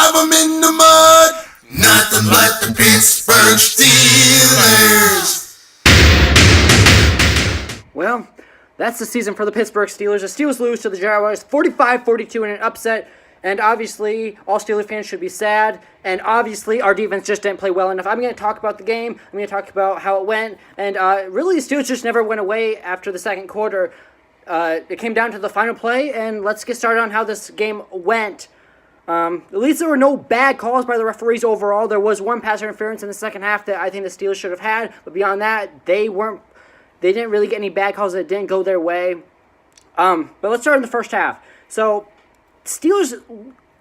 drive them in the mud. Nothing but the Pittsburgh Steelers. Well, that's the season for the Pittsburgh Steelers. The Steelers lose to the Jaguars 45-42 in an upset. And obviously, all Steelers fans should be sad. And obviously, our defense just didn't play well enough. I'm going to talk about the game. I'm going to talk about how it went. And really, the Steelers just never went away after the second quarter. It came down to the final play. And let's get started on how this game went. At least there were no bad calls by the referees overall. There was one pass interference in the second half that I think the Steelers should have had. But beyond that, they didn't really get any bad calls that didn't go their way. But let's start in the first half. So, Steelers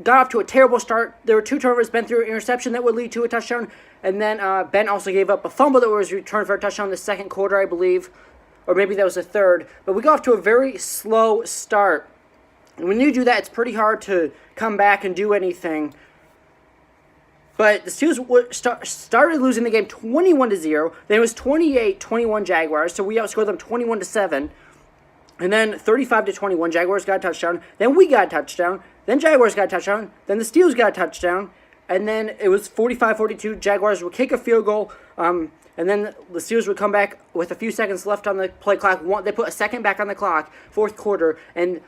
got off to a terrible start. There were two turnovers. Ben threw an interception that would lead to a touchdown. And then Ben also gave up a fumble that was returned for a touchdown in the second quarter, I believe. Or maybe that was the third. But we got off to a very slow start. And when you do that, it's pretty hard to come back and do anything. But the Steelers started losing the game 21-0. Then it was 28-21 Jaguars. So we outscored them 21-7. And then 35-21, Jaguars got a touchdown. Then we got a touchdown. Then Jaguars got a touchdown. Then the Steelers got a touchdown. And then it was 45-42. Jaguars would kick a field goal. And then the Steelers would come back with a few seconds left on the play clock. They put a second back on the clock, fourth quarter. And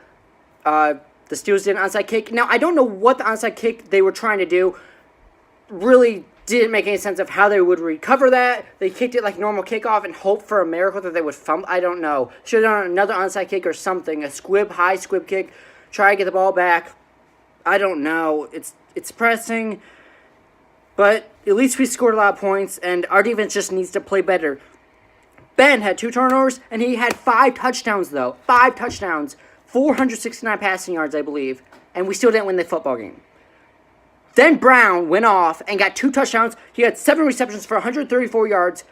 the Steelers did an onside kick. Now, I don't know what the onside kick they were trying to do. Really didn't make any sense of how they would recover that. They kicked it like normal kickoff and hoped for a miracle that they would fumble. I don't know. Should have done another onside kick or something. High squib kick. Try to get the ball back. I don't know. It's pressing. But at least we scored a lot of points, and our defense just needs to play better. Ben had 2 turnovers, and he had 5 touchdowns, though. 5 touchdowns. 469 passing yards, I believe. And we still didn't win the football game. Then Brown went off and got 2 touchdowns. He had 7 receptions for 132 yards,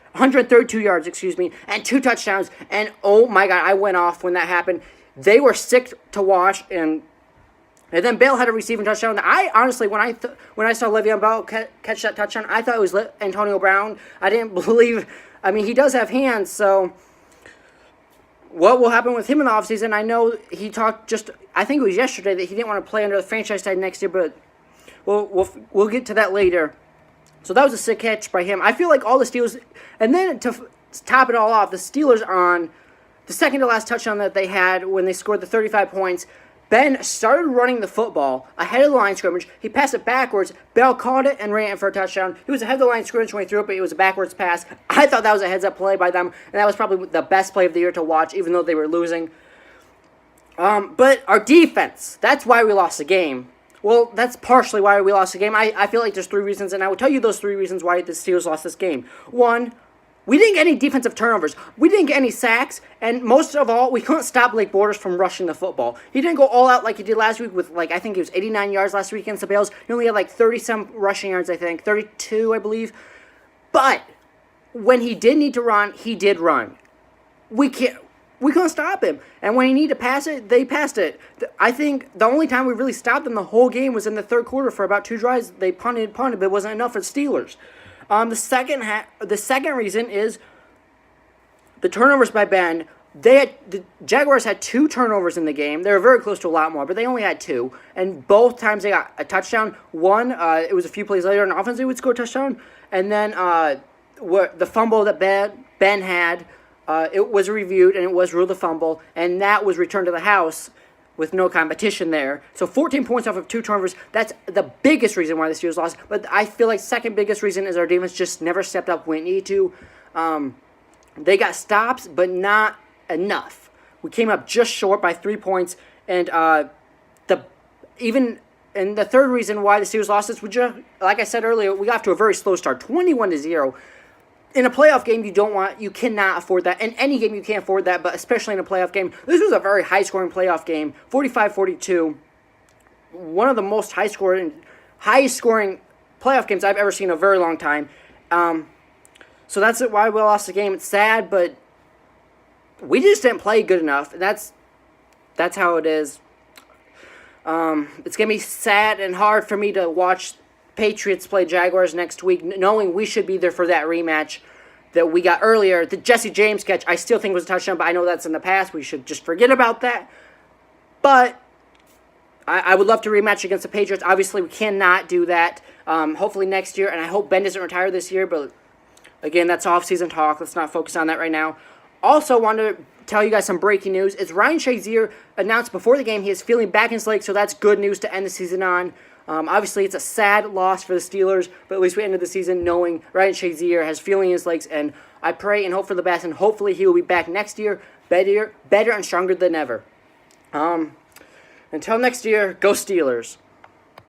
and 2 touchdowns. And oh my God, I went off when that happened. They were sick to watch, and then Bale had a receiving touchdown. I honestly, when I saw Le'Veon Bell catch that touchdown, I thought it was Antonio Brown. I didn't believe. I mean, he does have hands, so what will happen with him in the offseason? I know he talked I think it was yesterday that he didn't want to play under the franchise tag next year, but We'll get to that later. So that was a sick catch by him. I feel like all the Steelers, and then to top it all off, the Steelers on the second to last touchdown that they had when they scored the 35 points, Ben started running the football ahead of the line scrimmage. He passed it backwards. Bell caught it and ran it for a touchdown. He was ahead of the line scrimmage when he threw it, but it was a backwards pass. I thought that was a heads-up play by them, and that was probably the best play of the year to watch, even though they were losing. But our defense, that's why we lost the game. Well, that's partially why we lost the game. I feel like there's 3 reasons, and I will tell you those 3 reasons why the Steelers lost this game. 1, we didn't get any defensive turnovers. We didn't get any sacks, and most of all, we couldn't stop Blake Bortles from rushing the football. He didn't go all out like he did last week with, I think it was 89 yards last week against the Bills. He only had 30-some rushing yards, I think. 32, I believe. But when he did need to run, he did run. We couldn't stop him. And when he needed to pass it, they passed it. I think the only time we really stopped them the whole game was in the third quarter for about 2 drives. They punted, but it wasn't enough for the Steelers. The second reason is the turnovers by Ben. The Jaguars had 2 turnovers in the game. They were very close to a lot more, but they only had 2. And both times they got a touchdown. One, it was a few plays later, on offense they would score a touchdown. And then the fumble that Ben had, it was reviewed, and it was ruled a fumble, and that was returned to the house with no competition there. So 14 points off of 2 turnovers. That's the biggest reason why the Steelers lost. But I feel like second biggest reason is our defense just never stepped up when it needed to. They got stops, but not enough. We came up just short by 3 points, and the third reason why the Steelers lost is like I said earlier, we got off to a very slow start, 21-0. In a playoff game, you cannot afford that. In any game, you can't afford that, but especially in a playoff game. This was a very high-scoring playoff game, 45-42. One of the most highest-scoring playoff games I've ever seen in a very long time. So that's why we lost the game. It's sad, but we just didn't play good enough. That's how it is. It's going to be sad and hard for me to watch Patriots play Jaguars next week, knowing we should be there for that rematch that we got earlier. The Jesse James catch, I still think was a touchdown, but I know that's in the past. We should just forget about that. But I would love to rematch against the Patriots. Obviously, we cannot do that. Hopefully next year, and I hope Ben doesn't retire this year, but again, that's off-season talk. Let's not focus on that right now. Also, wanted to tell you guys some breaking news. It's Ryan Shazier announced before the game he is feeling back in his leg, so that's good news to end the season on. Obviously, it's a sad loss for the Steelers, but at least we ended the season knowing Ryan Shazier has feeling in his legs, and I pray and hope for the best, and hopefully he will be back next year better and stronger than ever. Until next year, go Steelers.